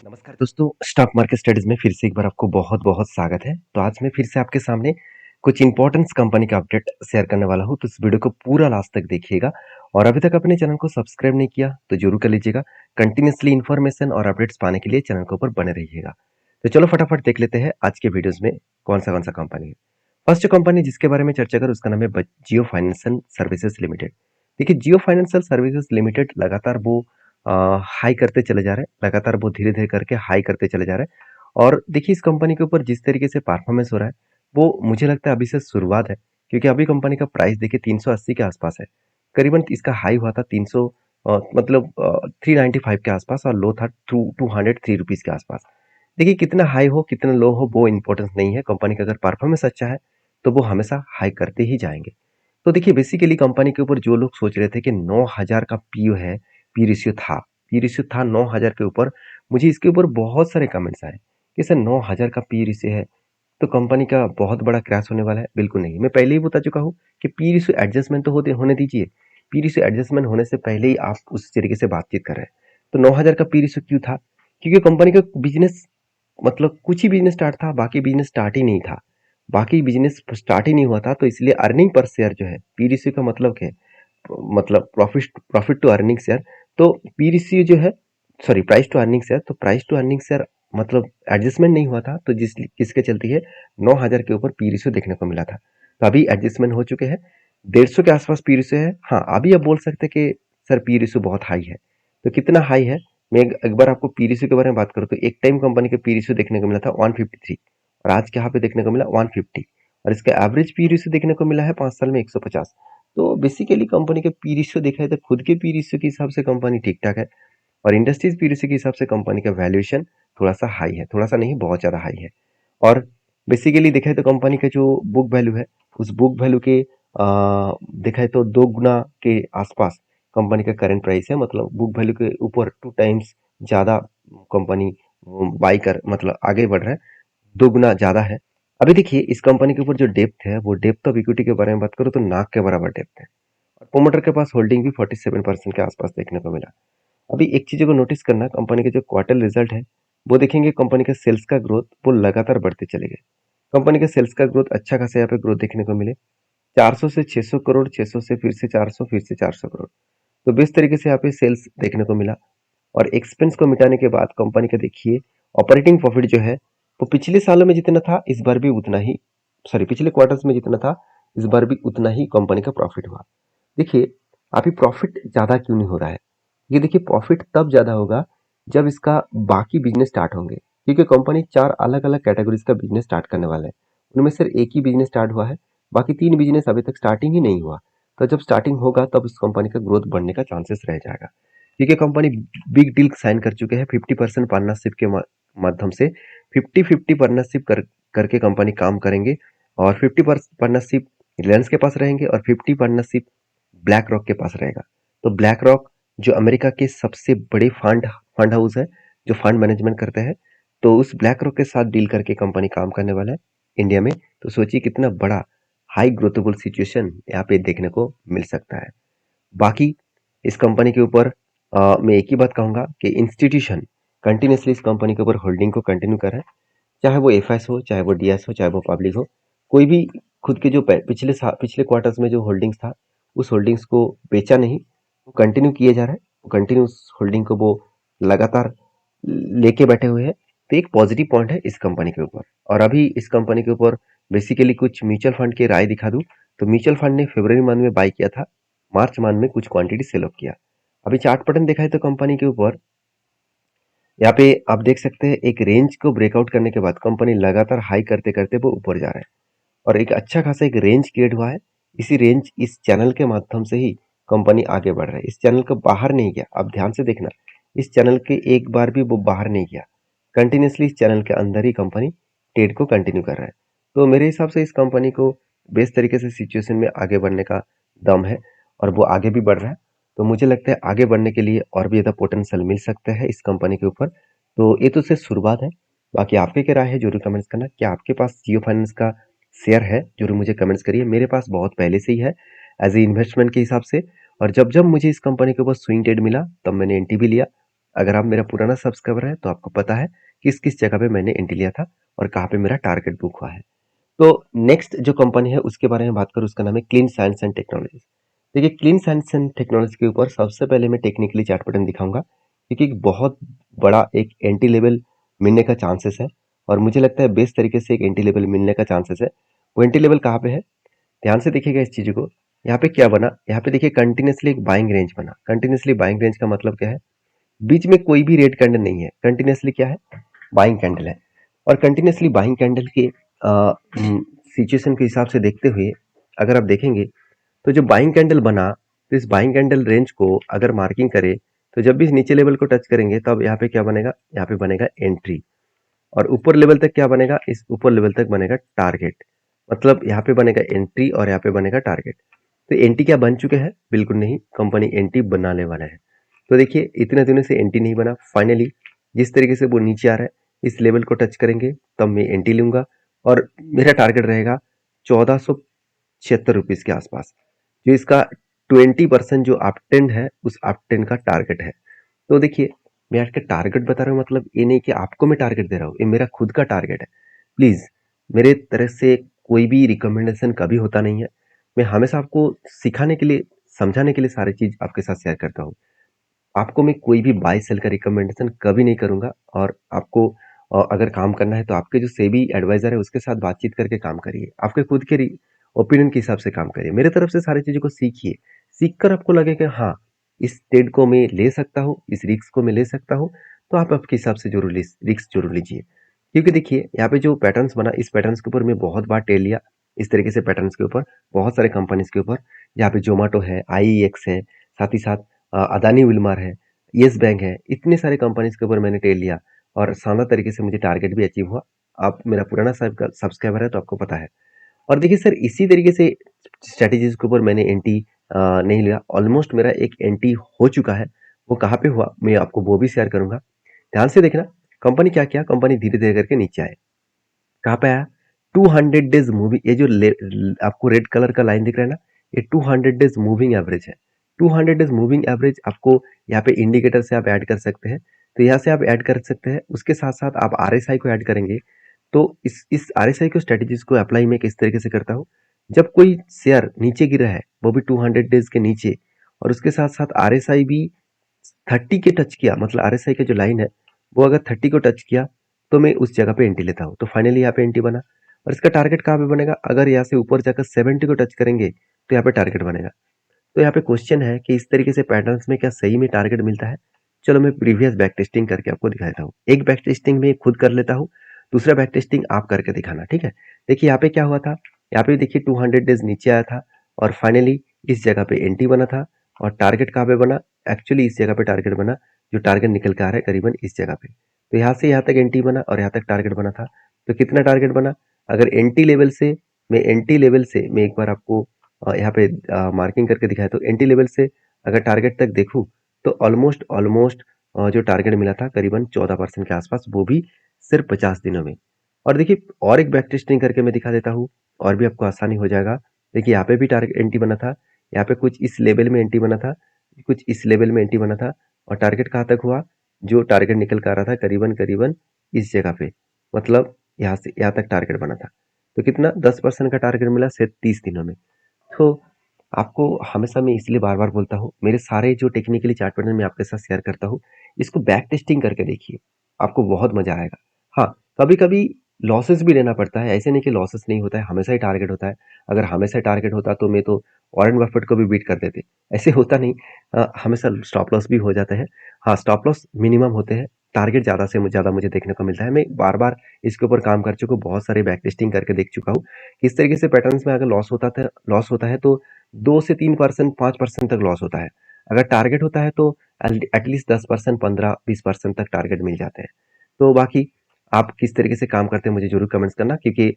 नमस्कार दोस्तों, stock market studies में फिर से एक बार आपको बहुत बहुत स्वागत है। तो आज मैं फिर से आपके सामने कुछ इंपॉर्टेंट कंपनी का अपडेट शेयर करने वाला हूं। तो इस वीडियो को पूरा लास्ट तक देखिएगा और अभी तक अपने चैनल को सब्सक्राइब नहीं किया तो जरूर कर लीजिएगा। कंटिन्यूसली इन्फॉर्मेशन और अपडेट्स पाने के लिए चैनल के ऊपर बने रहिएगा। तो चलो फटाफट देख लेते हैं आज के वीडियोज में कौन सा कंपनी है। फर्स्ट जो कंपनी जिसके बारे में चर्चा करें उसका नाम है जियो फाइनेंशियल सर्विसेज लिमिटेड। देखिए, जियो फाइनेंशियल सर्विसेज लिमिटेड लगातार वो हाई करते चले जा रहे हैं, लगातार वो धीरे धीरे करके हाई करते चले जा रहे हैं। और देखिए, इस कंपनी के ऊपर जिस तरीके से परफॉर्मेंस हो रहा है वो मुझे लगता है अभी से शुरुआत है, क्योंकि अभी कंपनी का प्राइस देखिए 380 के आसपास है। करीबन इसका हाई हुआ था 300 मतलब 395 के आसपास और लो था 203 रुपीज के आसपास। देखिए, कितना हाई हो कितना लो हो वो इंपॉर्टेंस नहीं है। कंपनी का अगर परफॉर्मेंस अच्छा है तो वो हमेशा हाई करते ही जाएंगे। तो देखिए, बेसिकली कंपनी के ऊपर जो लोग सोच रहे थे कि 9000 का पीओ है, पी रेशियो था, पी रेशियो था 9000 के ऊपर। मुझे इसके ऊपर बहुत सारे कमेंट्स आए कि सर 9000 का पी रेशियो है तो कंपनी का बहुत बड़ा क्रैश होने वाला है। बिल्कुल नहीं, मैं पहले ही बता चुका हूँ कि पी रेशियो एडजस्टमेंट तो होने दीजिए। पी रेशियो एडजस्टमेंट होने से पहले ही आप उस तरीके से बातचीत कर रहे हैं। तो 9000 का पी रेशियो क्यों था? क्योंकि कंपनी का बिजनेस मतलब कुछ ही बिजनेस स्टार्ट था, बाकी बिजनेस स्टार्ट ही नहीं था। बाकी बिजनेस स्टार्ट ही नहीं हुआ था, तो इसलिए अर्निंग पर शेयर जो है, पी रेशियो का मतलब क्या है? मतलब profit profit to earning share. तो पी रेशियो जो है, sorry, price to earning share, तो प्राइस टू अर्निंग शेयर मतलब एडजस्टमेंट नहीं हुआ था, तो जिस किसके चलती है 9000 के ऊपर पी रेशियो देखने को मिला था। तो अभी एडजस्टमेंट हो चुके हैं, 150 के आसपास पी रेशियो है। हाँ, अभी आप बोल सकते हैं कि सर पी रेशियो बहुत हाई है। तो कितना हाई है? मैं एक बार आपको पी रेशियो के बारे में बात करूँ तो एक टाइम कंपनी के पी रेशियो देखने को मिला था 153 और आज के यहाँ पे देखने को मिला 150 और इसका एवरेज पी रेशियो देखने को मिला है 5 साल में 150। तो बेसिकली कंपनी के पी रेशियो देखा है तो खुद के पी रेशियो के हिसाब से कंपनी ठीक ठाक है और इंडस्ट्रीज पी रेशियो के हिसाब से कंपनी का वैल्यूएशन थोड़ा सा हाई है, थोड़ा सा नहीं बहुत ज्यादा हाई है। और बेसिकली देखा है तो कंपनी का जो बुक वैल्यू है उस बुक वैल्यू के देखा है तो 2 गुना के आसपास कंपनी का करंट प्राइस है। मतलब बुक वैल्यू के ऊपर 2 टाइम्स ज्यादा कंपनी बाई कर मतलब आगे बढ़ रहा है, 2 गुना ज्यादा है। अभी देखिए, इस कंपनी के ऊपर जो डेप्थ है वो डेप्थ ऑफ इक्विटी के बारे में बात करो तो नाक के बराबर डेप्थ है और प्रोमोटर के पास होल्डिंग भी 47% के आसपास देखने को मिला। अभी एक चीज को नोटिस करना, कंपनी के जो क्वार्टर रिजल्ट है वो देखेंगे, कंपनी का सेल्स का ग्रोथ वो लगातार बढ़ते चले गए। कंपनी के सेल्स का ग्रोथ अच्छा खासा यहाँ पे ग्रोथ देखने को मिले, 400 से 600 करोड़, 600 से फिर से 400, फिर से 400 करोड़। तो बेस तरीके से यहाँ पे सेल्स देखने को मिला। और एक्सपेंस को मिटाने के बाद कंपनी का देखिए ऑपरेटिंग प्रॉफिट जो है वो पिछले सालों में जितना था इस बार भी उतना ही, सॉरी, पिछले क्वार्टर्स में जितना था इस बार भी उतना ही कंपनी का प्रॉफिट हुआ। देखिए, अभी प्रॉफिट ज्यादा क्यों नहीं हो रहा है? ये देखिए, प्रॉफिट तब ज्यादा होगा जब इसका बाकी बिजनेस स्टार्ट होंगे, क्योंकि कंपनी 4 अलग अलग कैटेगरीज का बिजनेस स्टार्ट करने वाला है। उनमें सिर्फ एक ही बिजनेस स्टार्ट हुआ है, बाकी 3 बिजनेस अभी तक स्टार्टिंग ही नहीं हुआ। तो जब स्टार्टिंग होगा तब इस कंपनी का ग्रोथ बढ़ने का चांसेस रह जाएगा, क्योंकि कंपनी बिग डील साइन कर चुके हैं 50% पार्टनरशिप के माध्यम से। 50-50 पार्टनरशिप करके कंपनी काम करेंगे और 50% पार्टनरशिप रिलायंस के पास रहेंगे और 50 पार्टनरशिप ब्लैक रॉक के पास रहेगा। तो ब्लैक रॉक जो अमेरिका के सबसे बड़े फंड फंड हाउस है, जो फंड मैनेजमेंट करते हैं, तो उस ब्लैक रॉक के साथ डील करके कंपनी काम करने वाला है इंडिया में। तो सोचिए कितना बड़ा हाई ग्रोथेबल सिचुएशन यहाँ पे देखने को मिल सकता है। बाकी इस कंपनी के ऊपर मैं एक ही बात कहूंगा कि इंस्टीट्यूशन कंटिन्यूसली इस कंपनी के ऊपर होल्डिंग को कंटिन्यू कर रहा है, चाहे वो एफएस हो, चाहे वो डीएस हो, चाहे वो पब्लिक हो। कोई भी खुद के जो पिछले क्वार्टर्स में जो होल्डिंग्स था उस होल्डिंग्स को बेचा नहीं, वो कंटिन्यू किए जा रहा है, वो कंटिन्यू उस होल्डिंग को वो लगातार लेके बैठे हुए हैं। तो एक पॉजिटिव पॉइंट है इस कंपनी के ऊपर। और अभी इस कंपनी के ऊपर बेसिकली कुछ म्यूचुअल फंड की राय दिखा दूं तो म्यूचुअल फंड ने फरवरी मंथ में बाई किया था, मार्च मंथ में कुछ क्वांटिटी सेल ऑफ किया। अभी चार्ट पैटर्न देखा है तो कंपनी के ऊपर यहाँ पे आप देख सकते हैं एक रेंज को ब्रेकआउट करने के बाद कंपनी लगातार हाई करते करते वो ऊपर जा रहा है और एक अच्छा खासा एक रेंज क्रिएट हुआ है। इसी रेंज इस चैनल के माध्यम से ही कंपनी आगे बढ़ रहा है, इस चैनल को बाहर नहीं गया। आप ध्यान से देखना, इस चैनल के एक बार भी वो बाहर नहीं गया, कंटिन्यूसली इस चैनल के अंदर ही कंपनी ट्रेड को कंटिन्यू कर रहा है। तो मेरे हिसाब से इस कंपनी को बेस्ट तरीके से सिचुएशन में आगे बढ़ने का दम है और वो आगे भी बढ़ रहा है। तो मुझे लगता है आगे बढ़ने के लिए और भी ज़्यादा पोटेंशियल मिल सकता है इस कंपनी के ऊपर। तो ये तो सिर्फ शुरुआत है। बाकी आपके क्या राय है जरूर कमेंट्स करना। क्या आपके पास जियो फाइनेंस का शेयर है? जरूर मुझे कमेंट्स करिए। मेरे पास बहुत पहले से ही है एज ए इन्वेस्टमेंट के हिसाब से, और जब जब मुझे इस कंपनी के ऊपर स्विंग ट्रेड मिला तब मैंने एनटीबी लिया अगर आप मेरा पुराना सब्सक्राइबर है तो आपको पता है किस किस जगह पे मैंने एंट्री लिया था और कहाँ पे मेरा टारगेट बुक हुआ है। तो नेक्स्ट जो कंपनी है उसके बारे में बात करूँ, उसका नाम है क्लीन साइंस एंड टेक्नोलॉजीज। देखिए, क्लीन साइंस एंड टेक्नोलॉजी के ऊपर सबसे पहले मैं टेक्निकली चार्ट पैटर्न दिखाऊंगा, क्योंकि एक बहुत बड़ा एक एंटी लेवल मिलने का चांसेस है और मुझे लगता है बेस्ट तरीके से एक एंटी लेवल मिलने का चांसेस है। वो एंटी लेवल कहाँ पे है, ध्यान से देखिएगा इस चीज को। यहाँ पे क्या बना, यहाँ पे देखिए कंटिन्यूसली एक बाइंग रेंज बना। कंटिन्यूसली बाइंग रेंज का मतलब क्या है, बीच में कोई भी रेड कैंडल नहीं है, कंटिन्यूसली क्या है, बाइंग कैंडल है। और कंटिन्यूसली बाइंग कैंडल के सिचुएशन के हिसाब से देखते हुए अगर आप देखेंगे तो जो बाइंग कैंडल बना, तो इस बाइंग कैंडल रेंज को अगर मार्किंग करे तो जब भी इस नीचे लेवल को टच करेंगे तब यहाँ पे क्या बनेगा, यहाँ पे बनेगा एंट्री। और ऊपर लेवल तक क्या बनेगा, इस ऊपर लेवल तक बनेगा टारगेट। मतलब यहाँ पे बनेगा एंट्री और यहाँ पे बनेगा टारगेट। तो एंट्री क्या बन चुके हैं, बिल्कुल नहीं, कंपनी एंट्री बनाने वाला है। तो देखिए, इतने दिनों से एंट्री नहीं बना, फाइनली जिस तरीके से वो नीचे आ रहा है इस लेवल को टच करेंगे तब मैं एंट्री लूंगा और मेरा टारगेट रहेगा 1476 रुपीज के आसपास, जो इसका 20% जो अप ट्रेंड है उस अप ट्रेंड का टारगेट है। तो देखिए, मैं आपका टारगेट बता रहा हूँ, मतलब ये नहीं कि आपको मैं टारगेट दे रहा हूँ, ये मेरा खुद का टारगेट है। प्लीज, मेरे तरफ से कोई भी रिकमेंडेशन कभी होता नहीं है। मैं हमेशा आपको सिखाने के लिए, समझाने के लिए सारी चीज आपके साथ शेयर करता हूँ। आपको मैं कोई भी बाय सेल का रिकमेंडेशन कभी नहीं करूंगा। और आपको अगर काम करना है तो आपके जो सेबी एडवाइजर है उसके साथ बातचीत करके काम करिए, आपके खुद के ओपिनियन के हिसाब से काम करिए। मेरे तरफ से सारी चीजों को सीखिए, सीख कर आपको लगे कि हाँ, इस ट्रेड को मैं ले सकता हूँ, इस रिस्क को मैं ले सकता हूँ, तो आप आपके हिसाब से जरूर रिस्क जरूर लीजिए। क्योंकि देखिए, यहाँ पे जो पैटर्न्स बना, इस पैटर्न्स के ऊपर मैं बहुत बार ट्रेड लिया। इस तरीके से पैटर्न्स के ऊपर बहुत सारे कंपनीज के ऊपर, यहाँ पे जोमेटो है, आईईएक्स है, साथ ही साथ अदानी विल्मर है, येस बैंक है, इतने सारे कंपनीज के ऊपर मैंने ट्रेड लिया और शानदार तरीके से मुझे टारगेट भी अचीव हुआ। आप मेरा पुराना सब्सक्राइबर है तो आपको पता है। और देखिए सर, इसी तरीके से स्ट्रेटेजीज के ऊपर मैंने एंटी नहीं लिया, ऑलमोस्ट मेरा एक एंटी हो चुका है। वो कहाँ पे हुआ मैं आपको वो भी शेयर करूंगा। ध्यान से देखना, कंपनी क्या किया, कंपनी धीरे धीरे करके नीचे आए। कहाँ पे आया, 200 डेज मूविंग, ये जो आपको रेड कलर का लाइन दिख रहा है ना, ये 200 डेज मूविंग एवरेज है। 200 डेज मूविंग एवरेज आपको यहाँ पे इंडिकेटर से आप ऐड कर सकते हैं, तो यहाँ से आप ऐड कर सकते हैं। उसके साथ साथ आप आरएसआई को ऐड करेंगे। तो इस आरएसआई को स्ट्रेटेजीज को अप्लाई मैं किस तरीके से करता हूँ, जब कोई शेयर नीचे गिरा है वो भी 200 डेज के नीचे, और उसके साथ साथ आरएसआई भी 30 के टच किया, मतलब आरएसआई का जो लाइन है वो अगर 30 को टच किया तो मैं उस जगह पे एंट्री लेता हूँ। तो फाइनली यहाँ पे एंट्री बना। और इसका टारगेट कहाँ पे बनेगा, अगर यहाँ से ऊपर जाकर 70 को टच करेंगे तो यहाँ पे टारगेट बनेगा। तो यहाँ पे क्वेश्चन है कि इस तरीके से पैटर्न्स में क्या सही में टारगेट मिलता है। चलो मैं प्रीवियस बैक टेस्टिंग करके आपको दिखा देता हूँ। एक बैक टेस्टिंग में खुद कर लेता हूँ, दूसरा बैक टेस्टिंग आप करके दिखाना, ठीक है। देखिए यहाँ पे क्या हुआ था, यहाँ पे देखिए 200 डेज नीचे आया था और फाइनली इस जगह पे एंट्री बना था। और टारगेट कहाँ पे बना, एक्चुअली इस जगह पे टारगेट बना, जो टारगेट निकल के आ रहा है करीबन इस जगह पे। तो यहाँ से यहाँ तक एंट्री बना और यहाँ तक टारगेट बना था। तो कितना टारगेट बना, अगर एंट्री लेवल से, मैं एक बार आपको यहाँ पे मार्किंग करके दिखाया, तो एंट्री लेवल से अगर टारगेट तक देखूं तो ऑलमोस्ट ऑलमोस्ट जो टारगेट मिला था करीबन 14% के आसपास, वो भी सिर्फ 50 दिनों में। और देखिए, और एक बैक टेस्टिंग करके मैं दिखा देता हूँ और भी आपको आसानी हो जाएगा। देखिए यहाँ पे भी टारगेट एंट्री बना था, यहाँ पे कुछ इस लेवल में एंट्री बना था, कुछ इस लेवल में एंट्री बना था। और टारगेट कहाँ तक हुआ, जो टारगेट निकल कर आ रहा था करीबन करीबन इस जगह पे, मतलब यहाँ से यहाँ तक टारगेट बना था। तो कितना, 10% का टारगेट मिला सिर्फ 30 दिनों में। तो आपको हमेशा मैं इसलिए बार बार बोलता हूँ, मेरे सारे जो टेक्निकली चार्ट पैटर्न मैं आपके साथ शेयर करता हूँ, इसको बैक टेस्टिंग करके देखिए, आपको बहुत मजा आएगा। हाँ, कभी कभी लॉसेस भी लेना पड़ता है, ऐसे नहीं कि लॉसेस नहीं होता है, हमेशा ही टारगेट होता है। अगर हमेशा टारगेट होता तो मैं तो वॉरेन बफेट को भी बीट कर देते, ऐसे होता नहीं। हमेशा स्टॉप लॉस भी हो जाते हैं। हाँ, स्टॉप लॉस मिनिमम होते हैं, टारगेट ज़्यादा से ज़्यादा मुझे देखने को मिलता है। मैं बार बार इसके ऊपर काम कर चुका हूँ, बहुत सारे बैक टेस्टिंग करके देख चुका हूँ। किस तरीके से पैटर्न्स में अगर लॉस होता है तो 2 से 3%, 5% तक लॉस होता है। अगर टारगेट होता है तो एटलीस्ट 10%, 15-20% तक टारगेट मिल जाते हैं। तो बाकी आप किस तरीके से काम करते हैं मुझे जरूर कमेंट्स करना, क्योंकि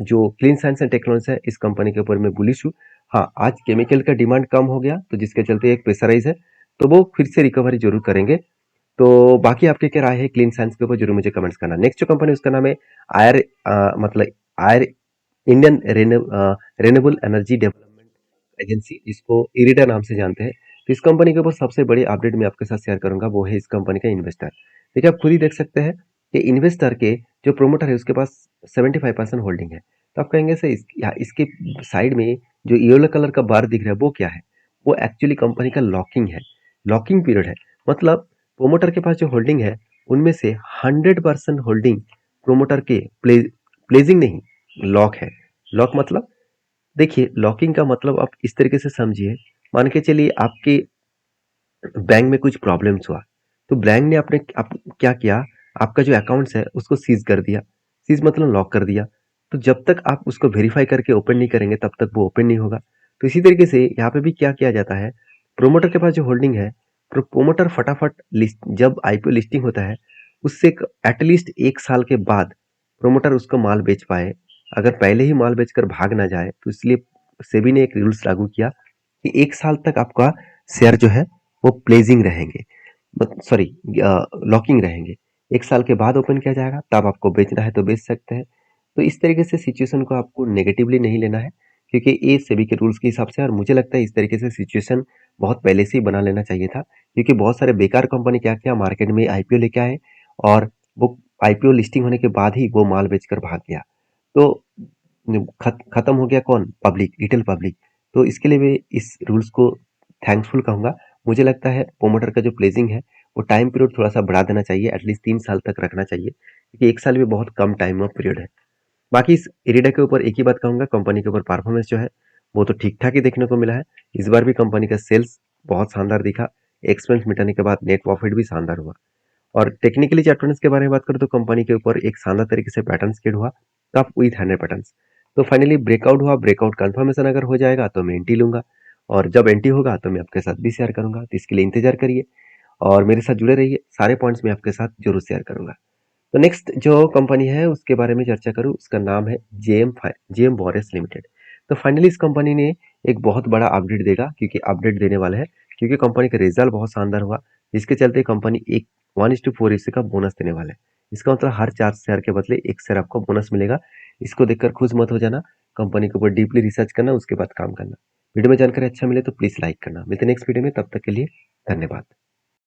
जो क्लीन साइंस एंड टेक्नोलॉजी है इस कंपनी के ऊपर मैं बुलिश हूँ। हाँ, आज केमिकल का डिमांड कम हो गया तो जिसके चलते एक प्रेशराइज है, तो वो फिर से रिकवरी जरूर करेंगे। तो बाकी आपके क्या राय है क्लीन साइंस के ऊपर, जरूर मुझे कमेंट्स करना। नेक्स्ट जो कंपनी उसका नाम है आयर, मतलब आयर, Indian renewable energy development agency, इसको इरिडा नाम से जानते हैं। तो इस कंपनी के ऊपर सबसे बड़ी अपडेट मैं आपके साथ शेयर करूंगा, वो है इस कंपनी का इन्वेस्टर। देखिए, आप खुद ही देख सकते हैं कि इन्वेस्टर के जो प्रोमोटर है उसके पास 75% होल्डिंग है। तो आप कहेंगे सर इसके साइड में जो येलो कलर का बार दिख रहा है वो क्या है? वो एक्चुअली कंपनी का लॉकिंग है, लॉकिंग पीरियड है। मतलब प्रोमोटर के पास जो होल्डिंग है उनमें से 100% होल्डिंग प्रोमोटर के प्लेजिंग नहीं, लॉक है। लॉक मतलब, देखिए लॉकिंग का मतलब आप इस तरीके से समझिए, मान के चलिए आपके बैंक में कुछ प्रॉब्लम्स हुआ, तो बैंक ने अपने आप क्या किया, आपका जो अकाउंट्स है उसको सीज कर दिया। सीज मतलब लॉक कर दिया। तो जब तक आप उसको वेरीफाई करके ओपन नहीं करेंगे तब तक वो ओपन नहीं होगा। तो इसी तरीके से यहाँ पे भी क्या किया जाता है, प्रोमोटर के पास जो होल्डिंग है, प्रोमोटर फटाफट लिस्ट जब आईपीओ लिस्टिंग होता है उससे एटलीस्ट 1 साल के बाद प्रोमोटर उसको माल बेच पाए। अगर पहले ही माल बेचकर भाग ना जाए, तो इसलिए सेबी ने एक रूल्स लागू किया कि 1 साल तक आपका शेयर जो है वो प्लेजिंग रहेंगे, सॉरी लॉकिंग रहेंगे। 1 साल के बाद ओपन किया जाएगा, तब आपको बेचना है तो बेच सकते हैं। तो इस तरीके से सिचुएशन को आपको नेगेटिवली नहीं लेना है, क्योंकि ये सेबी के रूल्स के हिसाब से, और मुझे लगता है इस तरीके से सिचुएशन बहुत पहले से ही बना लेना चाहिए था, क्योंकि बहुत सारे बेकार कंपनी क्या किया, मार्केट में आईपीओ लेके आए और वो आईपीओ लिस्टिंग होने के बाद ही वो माल बेचकर भाग गया। तो खत्म हो गया कौन, पब्लिक, रिटेल पब्लिक। तो इसके लिए मैं इस रूल्स को थैंक्सफुल कहूंगा। मुझे लगता है प्रोमोटर का जो प्लेजिंग है वो टाइम पीरियड थोड़ा सा बढ़ा देना चाहिए, एटलीस्ट 3 साल तक रखना चाहिए, क्योंकि 1 साल भी बहुत कम टाइम ऑफ पीरियड है। बाकी इस इरिडा के ऊपर एक ही बात कहूंगा, कंपनी के ऊपर परफॉर्मेंस जो है वो तो ठीक ठाक ही देखने को मिला है। इस बार भी कंपनी का सेल्स बहुत शानदार दिखा, एक्सपेंस मिटाने के बाद नेट प्रॉफिट भी शानदार हुआ। और टेक्निकली चार्टर्स के बारे में बात करें तो कंपनी के ऊपर एक शानदार तरीके से पैटर्न क्रिएट हुआ, कप विथ 100 पैटर्न। तो फाइनली ब्रेकआउट हुआ, ब्रेकआउट कंफर्मेशन अगर हो जाएगा तो मैं एंट्री लूंगा, और जब एंट्री होगा तो मैं आपके साथ भी शेयर करूंगा। तो इसके लिए इंतजार करिए और मेरे साथ जुड़े रहिए, सारे पॉइंट्स मैं आपके साथ जरूर शेयर करूंगा। तो नेक्स्ट जो कंपनी है उसके बारे में चर्चा करूं, उसका नाम है जेएम बॉरेस लिमिटेड। तो फाइनली इस कंपनी ने एक बहुत बड़ा अपडेट देगा, क्योंकि अपडेट देने वाला है, क्योंकि कंपनी का रिजल्ट बहुत शानदार हुआ, जिसके चलते कंपनी एक 1:4 का बोनस देने वाला है। इसका मतलब हर 4 शेयर के बदले 1 शेयर आपको बोनस मिलेगा। इसको देखकर खुश मत हो जाना, कंपनी के ऊपर डीपली रिसर्च करना, उसके बाद काम करना। वीडियो में जानकारी अच्छा मिले तो प्लीज लाइक करना। मिलते हैं नेक्स्ट वीडियो में, तब तक के लिए धन्यवाद।